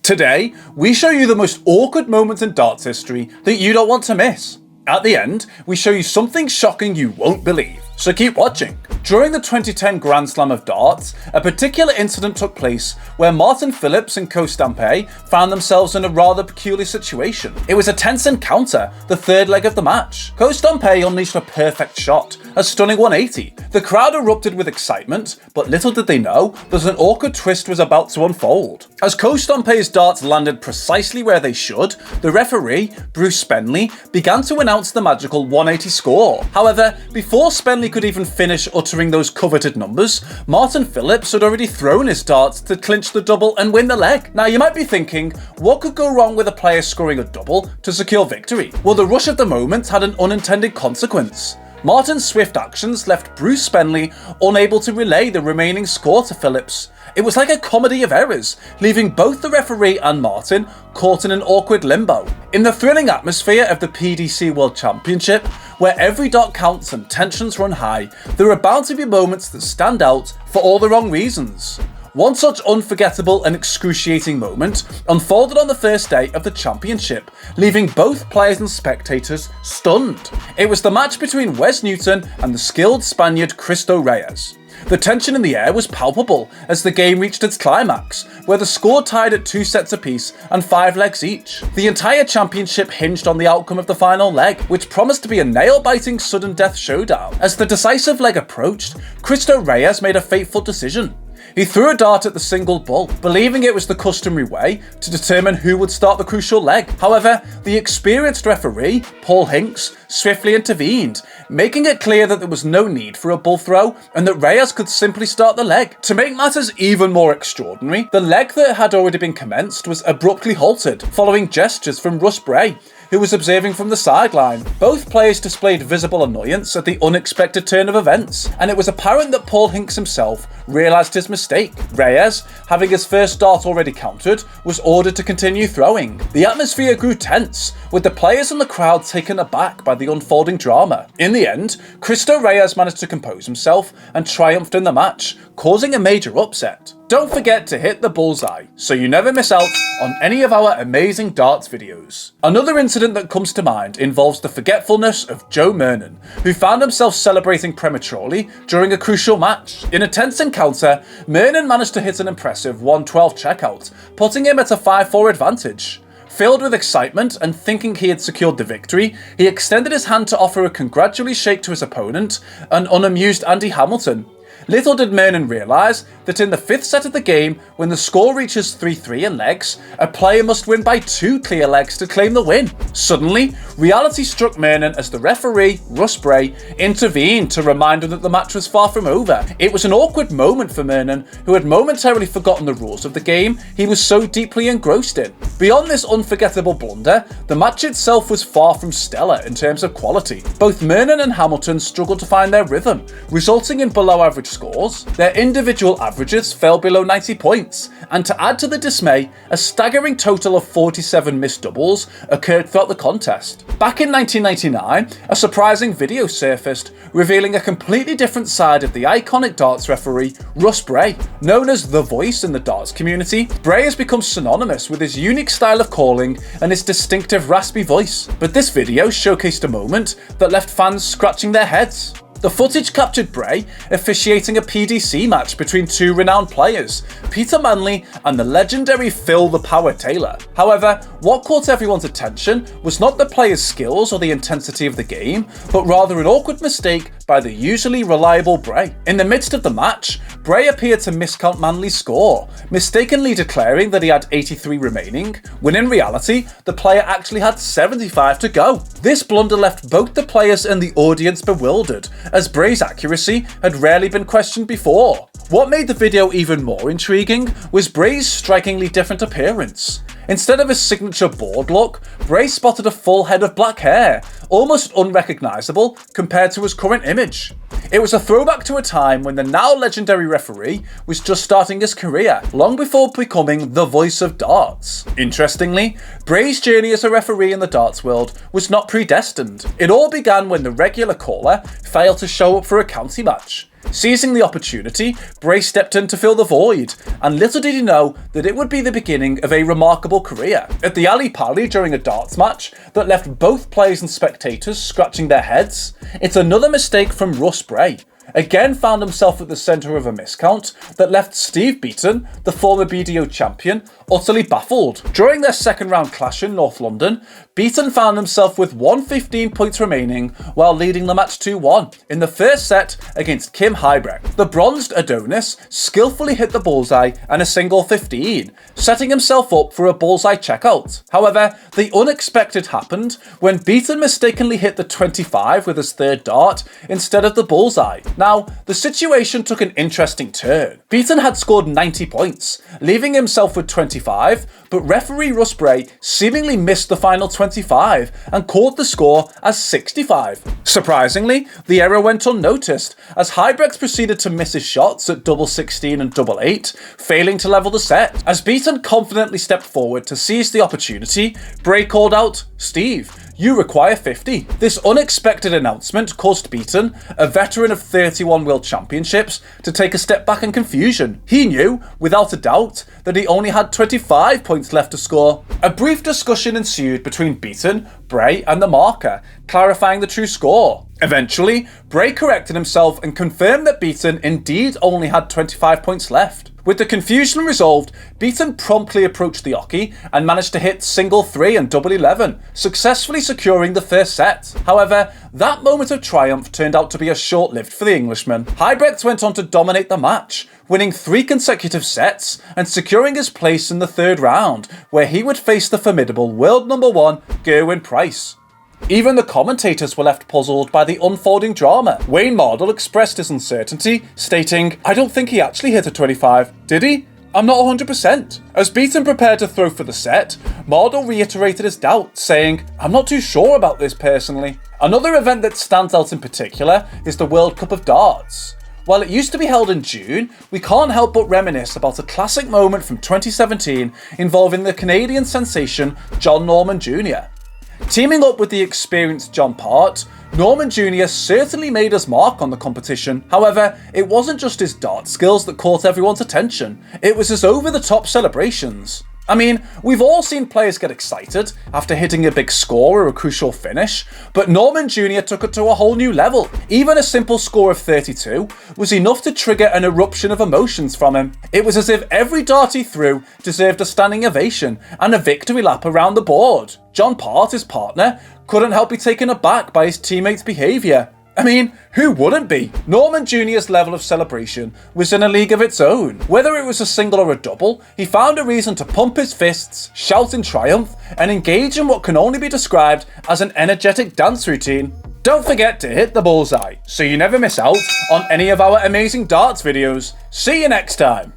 Today, we show you the most awkward moments in darts history that you don't want to miss. At the end, we show you something shocking you won't believe, so keep watching. During the 2010 Grand Slam of Darts, a particular incident took place where Martin Phillips and Ko-Stampe found themselves in a rather peculiar situation. It was a tense encounter, the third leg of the match. Ko-Stampe unleashed a perfect shot, a stunning 180. The crowd erupted with excitement, but little did they know that an awkward twist was about to unfold. As Ko-Stampe's darts landed precisely where they should, the referee, Bruce Spenley, began to announce the magical 180 score. However, before Spenley could even finish uttering those coveted numbers, Martin Phillips had already thrown his darts to clinch the double and win the leg. Now you might be thinking, what could go wrong with a player scoring a double to secure victory? Well, the rush of the moment had an unintended consequence. Martin's swift actions left Bruce Spenley unable to relay the remaining score to Phillips. It was like a comedy of errors, leaving both the referee and Martin caught in an awkward limbo. In the thrilling atmosphere of the PDC World Championship, where every dart counts and tensions run high, there are bound to be moments that stand out for all the wrong reasons. One such unforgettable and excruciating moment unfolded on the first day of the championship, leaving both players and spectators stunned. It was the match between Wes Newton and the skilled Spaniard Cristo Reyes. The tension in the air was palpable as the game reached its climax, where the score tied at 2 sets apiece and 5 legs each. The entire championship hinged on the outcome of the final leg, which promised to be a nail-biting sudden death showdown. As the decisive leg approached, Cristo Reyes made a fateful decision. He threw a dart at the single bull, believing it was the customary way to determine who would start the crucial leg. However, the experienced referee, Paul Hinks, swiftly intervened, making it clear that there was no need for a bull throw and that Reyes could simply start the leg. To make matters even more extraordinary, the leg that had already been commenced was abruptly halted, following gestures from Russ Bray, who was observing from the sideline. Both players displayed visible annoyance at the unexpected turn of events, and it was apparent that Paul Hinks himself realised his mistake. Reyes, having his first dart already counted, was ordered to continue throwing. The atmosphere grew tense, with the players and the crowd taken aback by the unfolding drama. In the end, Cristo Reyes managed to compose himself and triumphed in the match, causing a major upset. Don't forget to hit the bullseye, so you never miss out on any of our amazing darts videos. Another incident that comes to mind involves the forgetfulness of Joe Mernon, who found himself celebrating prematurely during a crucial match. In a tense encounter, Mernon managed to hit an impressive 112 checkout, putting him at a 5-4 advantage. Filled with excitement and thinking he had secured the victory, he extended his hand to offer a congratulatory shake to his opponent, an unamused Andy Hamilton. Little did Mernon realise that in the 5th set of the game, when the score reaches 3-3 in legs, a player must win by 2 clear legs to claim the win. Suddenly, reality struck Mernon as the referee, Russ Bray, intervened to remind him that the match was far from over. It was an awkward moment for Mernon, who had momentarily forgotten the rules of the game he was so deeply engrossed in. Beyond this unforgettable blunder, the match itself was far from stellar in terms of quality. Both Mernon and Hamilton struggled to find their rhythm, resulting in below-average scores. Their individual averages fell below 90 points, and to add to the dismay, a staggering total of 47 missed doubles occurred throughout the contest. Back in 1999, a surprising video surfaced revealing a completely different side of the iconic darts referee, Russ Bray. Known as the voice in the darts community, Bray has become synonymous with his unique style of calling and his distinctive raspy voice. But this video showcased a moment that left fans scratching their heads. The footage captured Bray officiating a PDC match between 2 renowned players, Peter Manley and the legendary Phil the Power Taylor. However, what caught everyone's attention was not the players' skills or the intensity of the game, but rather an awkward mistake by the usually reliable Bray. In the midst of the match, Bray appeared to miscount Manley's score, mistakenly declaring that he had 83 remaining, when in reality, the player actually had 75 to go. This blunder left both the players and the audience bewildered, as Bray's accuracy had rarely been questioned before. What made the video even more intriguing was Bray's strikingly different appearance. Instead of his signature bald look, Bray spotted a full head of black hair, almost unrecognisable compared to his current image. It was a throwback to a time when the now legendary referee was just starting his career, long before becoming the voice of darts. Interestingly, Bray's journey as a referee in the darts world was not predestined. It all began when the regular caller failed to show up for a county match. Seizing the opportunity, Bray stepped in to fill the void, and little did he know that it would be the beginning of a remarkable career. At the Ali Pali during a darts match that left both players and spectators scratching their heads, it's another mistake from Russ Bray. Again found himself at the centre of a miscount that left Steve Beaton, the former BDO champion, utterly baffled. During their second round clash in North London, Beaton found himself with 115 points remaining while leading the match 2-1 in the first set against Kim Huybrecht. The bronzed Adonis skillfully hit the bullseye and a single 15, setting himself up for a bullseye checkout. However, the unexpected happened when Beaton mistakenly hit the 25 with his third dart instead of the bullseye. Now, the situation took an interesting turn. Beaton had scored 90 points, leaving himself with 25, but referee Russ Bray seemingly missed the final 25 and called the score as 65. Surprisingly, the error went unnoticed, as Huybrecht proceeded to miss his shots at double 16 and double 8, failing to level the set. As Beaton confidently stepped forward to seize the opportunity, Bray called out, "Steve, you require 50. This unexpected announcement caused Beaton, a veteran of 31 World Championships, to take a step back in confusion. He knew, without a doubt, that he only had 25 points left to score. A brief discussion ensued between Beaton, Bray and the marker, clarifying the true score. Eventually, Bray corrected himself and confirmed that Beaton indeed only had 25 points left. With the confusion resolved, Beaton promptly approached the oche and managed to hit single 3 and double 11, successfully securing the first set. However, that moment of triumph turned out to be as short-lived for the Englishman. Huybrecht went on to dominate the match, winning 3 consecutive sets and securing his place in the third round, where he would face the formidable world number 1 Gerwyn Price. Even the commentators were left puzzled by the unfolding drama. Wayne Mardle expressed his uncertainty, stating, "I don't think he actually hit a 25. Did he? I'm not 100%. As Beaton prepared to throw for the set, Mardle reiterated his doubt, saying, "I'm not too sure about this personally." Another event that stands out in particular is the World Cup of Darts. While it used to be held in June, we can't help but reminisce about a classic moment from 2017 involving the Canadian sensation John Norman Jr. Teaming up with the experienced John Part, Norman Jr. certainly made his mark on the competition. However, it wasn't just his dart skills that caught everyone's attention, it was his over-the-top celebrations. I mean, we've all seen players get excited after hitting a big score or a crucial finish, but Norman Jr. took it to a whole new level. Even a simple score of 32 was enough to trigger an eruption of emotions from him. It was as if every dart he threw deserved a standing ovation and a victory lap around the board. John Part, his partner, couldn't help be taken aback by his teammates' behaviour. I mean, who wouldn't be? Norman Jr.'s level of celebration was in a league of its own. Whether it was a single or a double, he found a reason to pump his fists, shout in triumph, and engage in what can only be described as an energetic dance routine. Don't forget to hit the bullseye, so you never miss out on any of our amazing darts videos. See you next time!